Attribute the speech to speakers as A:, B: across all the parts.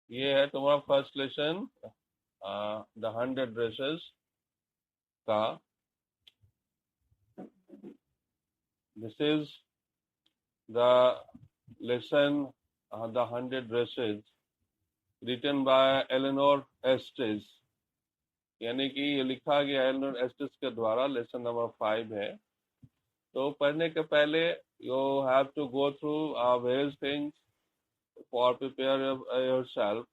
A: ये है तुम्हारा फर्स्ट लेसन, द 100 ड्रेसेस का। This is the lesson, the 100 dresses, written by Eleanor Estes. यानी कि ये लिखा गया एलेनोर एस्टिस के द्वारा, लेसन नंबर 5 है। तो पढ़ने के पहले you have to go through various things for prepare yourself.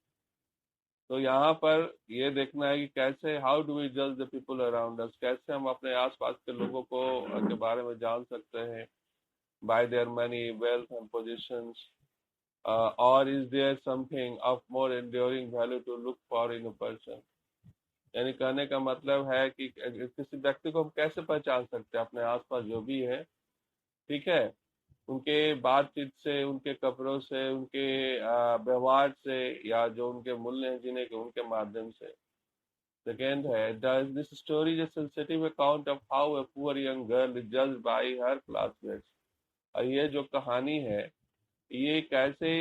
A: तो यहाँ पर ये देखना है कि कैसे, हाउ डू वी जज द पीपल अराउंड अस, कैसे हम अपने आसपास के लोगों को के बारे में जान सकते हैं, by their money, wealth and positions, और is there something of more enduring value to look for in a person. यानी कहने का मतलब है कि किसी व्यक्ति को हम कैसे पहचान सकते हैं, अपने आसपास जो भी है, ठीक है, उनके बातचीत से, उनके कपड़ों से, उनके व्यवहार से, या जो उनके मूल्य हैं जीने के, उनके माध्यम से। सेकेंड है, does this story is a sensitive account of how a poor young girl is judged by her classmates। और ये जो कहानी है, ये कैसे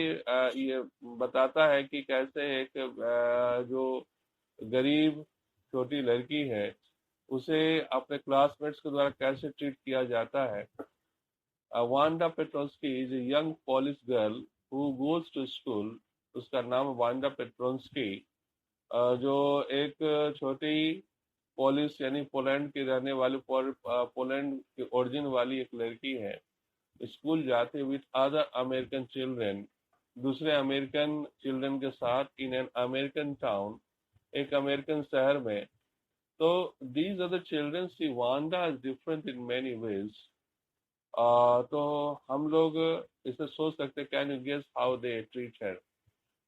A: ये बताता है कि कैसे एक जो गरीब छोटी लड़की है, उसे अपने क्लासमेट्स के द्वारा कैसे ट्रीट किया जाता है। Wanda Petronski is a young Polish girl who goes to school। उसका नाम वांडा पेट्रोन्स्की, जो एक छोटी पोलिस यानी पोलैंड की रहने वाली, पोलैंड की ओरिजिन वाली एक लड़की है। स्कूल जाते विथ अदर अमेरिकन चिल्ड्रन, दूसरे अमेरिकन चिल्ड्रन के साथ, इन एन अमेरिकन टाउन, एक अमेरिकन शहर में। तो these are the children see Wanda is different in many ways. तो हम लोग इसे सोच सकते, can you guess how they treat her.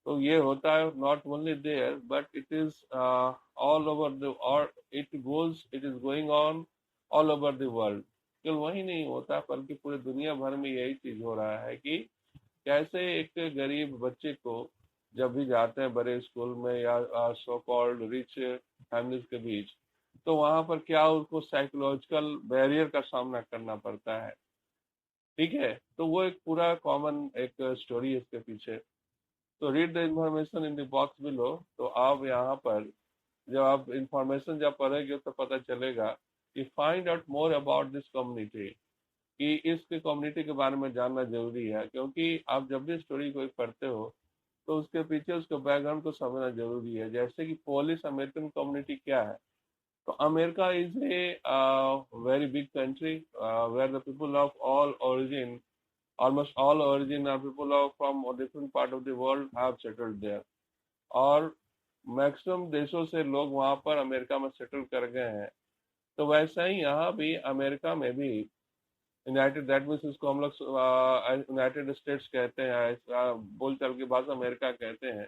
A: तो ये होता है not only there but it is all over the, और it is going on all over the world. केवल वही नहीं होता बल्कि पूरे दुनिया भर में यही चीज हो रहा है कि कैसे एक गरीब बच्चे को जब भी जाते हैं बड़े स्कूल में या सो कॉल्ड रिच फैमिलीज के बीच, तो वहां पर क्या उनको साइकोलॉजिकल बैरियर का सामना करना पड़ता है। ठीक है, तो वो एक पूरा कॉमन एक स्टोरी है इसके पीछे। तो read the information in the box below. तो आप यहाँ पर जब आप इंफॉर्मेशन जब पढ़ेंगे तो पता चलेगा कि find out more about this community, कि इस कम्युनिटी के बारे में जानना जरूरी है, क्योंकि आप जब भी स्टोरी को पढ़ते हो तो उसके पीछे उसके बैकग्राउंड को समझना जरूरी है। जैसे कि पोलिश अमेरिकन कम्युनिटी क्या है, तो America is a very big country where the people of all origin, almost all origin are people are from a different part of the world have settled there। और maximum देशों से लोग वहां पर America में सेटल कर गए हैं। तो वैसे ही यहाँ भी अमेरिका में भी यूनाइटेड, दैट मीन्स इसको हम लोग यूनाइटेड स्टेट्स कहते हैं, बोलचाल की भाषा अमेरिका कहते हैं।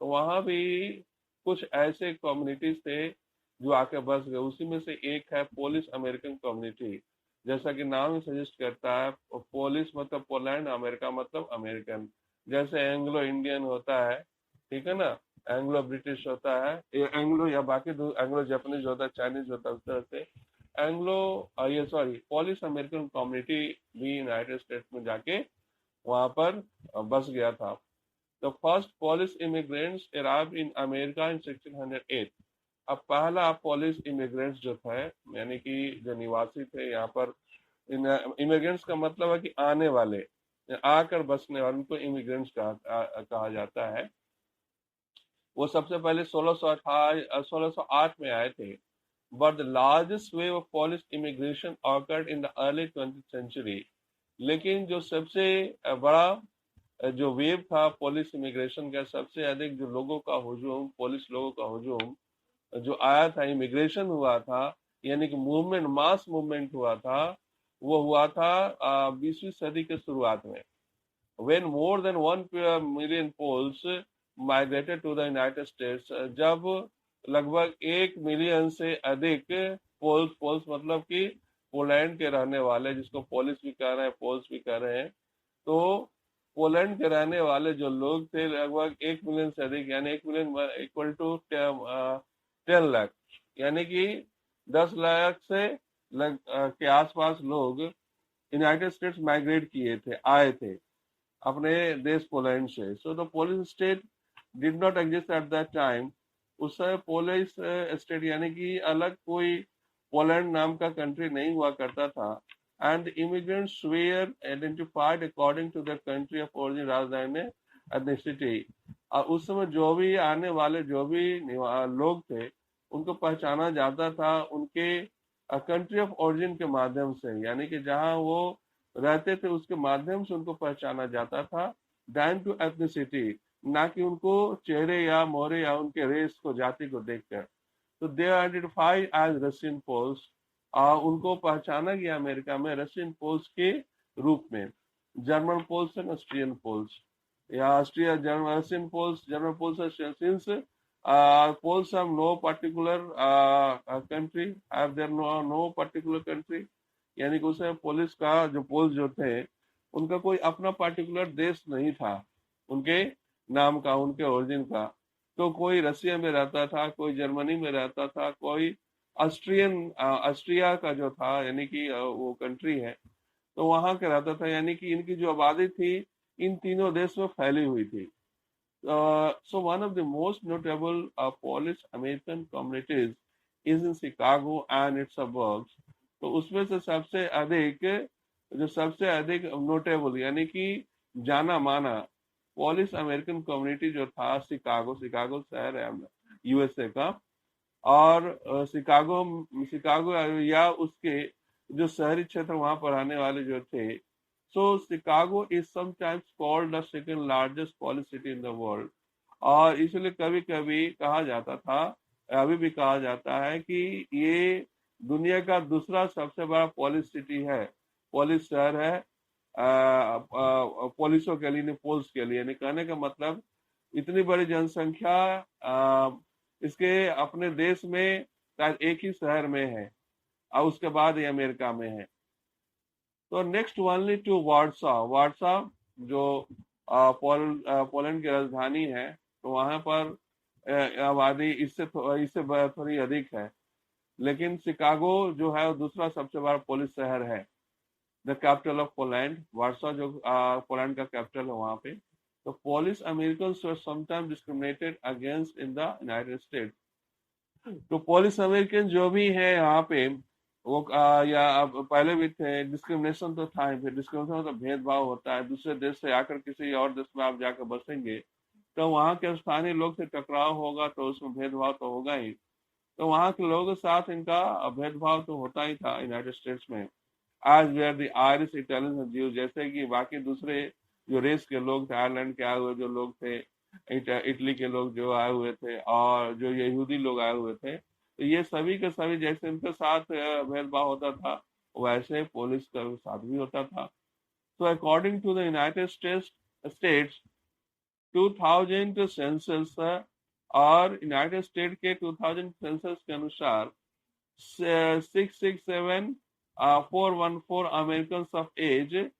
A: तो वहाँ भी कुछ ऐसे कम्युनिटीज थे जो आके बस गए। उसी में से एक है पोलिश अमेरिकन कम्युनिटी। जैसा कि नाम ही सजेस्ट करता है, पोलिश मतलब पोलैंड, अमेरिका मतलब अमेरिकन। जैसे एंग्लो इंडियन होता है, ठीक है ना, एंग्लो ब्रिटिश होता है, ये एंग्लो या बाकी एंग्लो जापानीज होता है, चाइनीज होता है, उस तरह से एंग्लो, ये सॉरी, पॉलिश अमेरिकन कम्युनिटी भी यूनाइटेड स्टेट्स में जाके वहां पर बस गया था। The first Polish immigrants arrived in America in 1608। अब पहला पॉलिश इमिग्रेंट्स जो थे, यानी कि जो निवासी थे यहाँ पर, इमिग्रेंट्स का मतलब है कि आने वाले, आकर बसने वाले, उनको इमिग्रेंट्स कहा जाता है। वो सबसे पहले 1608 में आए थे। But the largest wave of Polish immigration occurred in the early 20th century। लेकिन जो सबसे बड़ा जो वेव था पॉलिश इमिग्रेशन का, सबसे अधिक जो लोगों का हुजूम, पोलिश लोगों का हुजूम जो आया था, इमिग्रेशन हुआ था, यानी कि मूवमेंट, मास मूवमेंट हुआ था, वो हुआ था 20वीं सदी के शुरुआत में। when more than 1 million Poles migrated to the United States। जब लगभग 1 मिलियन से अधिक पोल्स मतलब कि पोलैंड के रहने वाले, जिसको पोलिश भी कह रहे हैं, पोल्स भी कह रहे हैं, तो पोलैंड के रहने वाले जो लोग थे लगभग 1 मिलियन से अधिक, यानी 1 मिलियन इक्वल टू 10 लाख, यानी कि 10 लाख से के आसपास लोग यूनाइटेड स्टेट्स माइग्रेट किए थे, आए थे अपने देश पोलैंड से। So the Polish state did not exist at that time. उस समय पोलिस स्टेट यानी कि अलग कोई पोलैंड नाम का कंट्री नहीं हुआ करता था। And immigrants were identified according to their country of origin राजधानी में एथनिसिटी। उस समय जो भी आने वाले जो भी लोग थे उनको पहचाना जाता था उनके कंट्री ऑफ ओरिजिन के माध्यम से, यानी कि जहां वो रहते थे उसके माध्यम से उनको पहचाना जाता था, डाइन टू एथनिसिटी, ना कि उनको चेहरे या मोहरे या उनके रेस को जाति को देखकर। तो they identify as Russian Poles, उनको पहचाना गया अमेरिका में रशियन पोल्स के रूप में। German Poles and Austrian Poles या Austria German Russian Poles German Poles since Poles have no particular country, have there no particular country, यानी कि उसमें पोलिस का जो पोल्स जो थे उनका कोई अपना पार्टिकुलर देश नहीं था उनके नाम का, उनके ओरिजिन का। तो कोई रशिया में रहता था, कोई जर्मनी में रहता था, कोई ऑस्ट्रिया का जो था यानी कि वो कंट्री है तो वहां के रहता था, यानी कि इनकी जो आबादी थी इन तीनों देश में फैली हुई थी। So one of the most notable Polish American communities is in Chicago and its suburbs. तो उसमें से सबसे अधिक नोटेबल यानी कि जाना माना पॉलिश अमेरिकन कम्युनिटी जो था शिकागो शहर है यूएसए का, और शिकागो या उसके जो शहरी क्षेत्र वहां पर आने वाले जो थे। So Chicago is sometimes called the second largest police city in the world. और इसलिए कभी कभी कहा जाता था, अभी भी कहा जाता है कि ये दुनिया का दूसरा सबसे बड़ा पुलिस सिटी है, पुलिस शहर है पुलिसों के लिए, पोल्स के लिए। यानी कहने का मतलब इतनी बड़ी जनसंख्या इसके अपने देश में शायद एक ही शहर में है और उसके बाद ये अमेरिका में है। तो नेक्स्ट ओनली टू वार्सा जो पोलैंड की राजधानी है, तो वहां पर आबादी इससे थोड़ी अधिक है, लेकिन शिकागो जो है वो दूसरा सबसे बड़ा पुलिस शहर है। The capital of Poland, Warsaw जो पोलैंड का कैपिटल है वहां पे। तो Polish Americans were sometime discriminated against in the United states. तो पोलिश अमेरिकन जो भी है यहाँ पे वो या अब पहले भी थे, डिस्क्रिमिनेशन तो था ही, फिर डिस्क्रिमिनेशन मतलब भेदभाव होता है। दूसरे देश से आकर किसी और देश में आप जाकर बसेंगे तो वहाँ के स्थानीय लोग से टकराव होगा तो उसमें भेदभाव तो होगा ही। तो वहाँ के लोगों के साथ इनका भेदभाव तो होता ही था यूनाइटेड स्टेट्स में। आज वेयर द आयरिश, इटालियन, ज्यू, जैसे कि बाकी दूसरे जो रेस के लोग थे, आयरलैंड के आए हुए जो लोग थे, इटली के लोग जो आए हुए थे, और जो यहूदी लोग आए हुए थे, तो ये सभी के सभी जैसे इनके साथ भेदभाव होता था वैसे पुलिस के साथ भी होता था। तो according to the United States 2000 census और यूनाइटेड स्टेट के 2000 सेंसस के अनुसार 667,414 American of age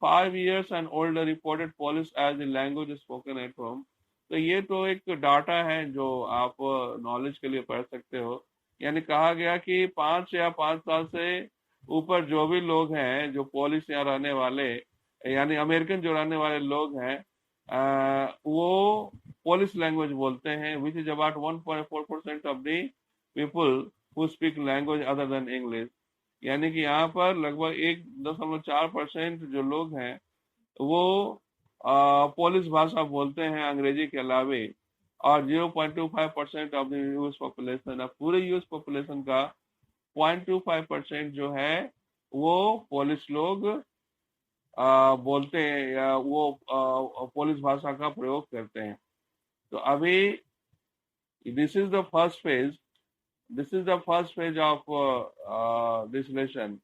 A: 5 years and older reported Polish as the language spoken at home। तो ये तो एक डाटा है जो आप नॉलेज के लिए पढ़ सकते हो। यानी कहा गया कि 5 साल से ऊपर जो भी लोग हैं जो पोलिश यहाँ रहने वाले यानी अमेरिकन जो रहने वाले लोग हैं वो पोलिश लैंग्वेज बोलते हैं, which is about 1.4% of the people who speak language other than English. यानी कि यहाँ पर लगभग 1.4% जो लोग हैं वो पोलिश भाषा बोलते हैं अंग्रेजी के अलावे, और 0.25% ऑफ द यूएस पॉपुलेशन, पूरे यूएस पॉपुलेशन का 0.25% जो है वो पोलिश लोग बोलते हैं या वो पोलिश भाषा का प्रयोग करते हैं। तो अभी this is the first phase of this lesson।